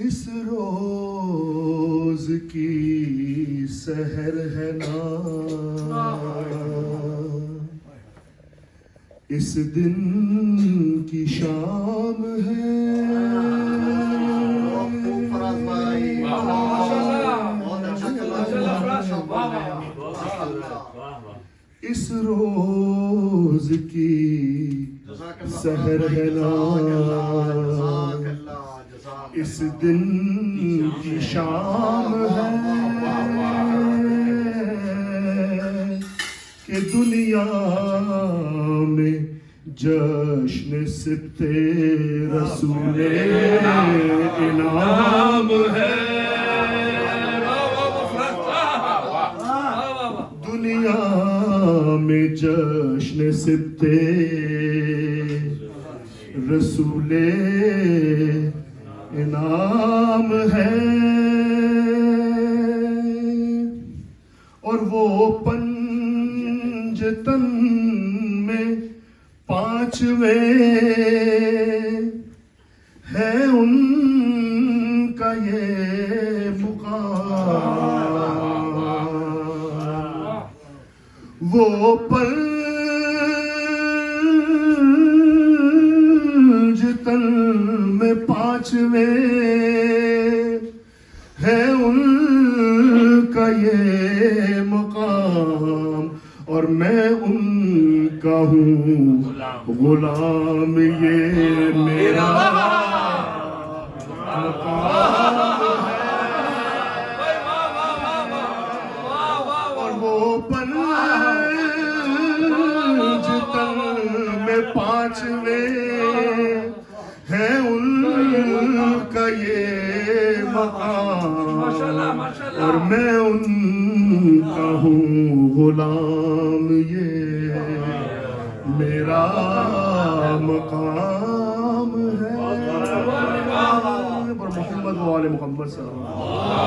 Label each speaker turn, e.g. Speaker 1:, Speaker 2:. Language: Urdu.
Speaker 1: اس روز کی سحر ہے نا، اس دن کی شام ہے، اس روز کی سحر ہے نا، اس دن کی شام ہے کہ دنیا میں جشن سبت رسول انعام ہے، دنیا میں جشن سبت رسول انعام ہے، اور وہ پنجتن میں پانچویں ہے ان کا یہ مقام، وہ پنجتن میں پانچویں ہے ان کا یہ مقام، اور میں ان کا ہوں غلام، یہ میرا مقام ہے، اور وہ پنجتن میں پانچویں ہے ان کا یہ مقام، اور میں ان کا ہوں غلام، یہ میرا مقام ہے، محمد و آل محمد صلی اللہ علیہ وسلم۔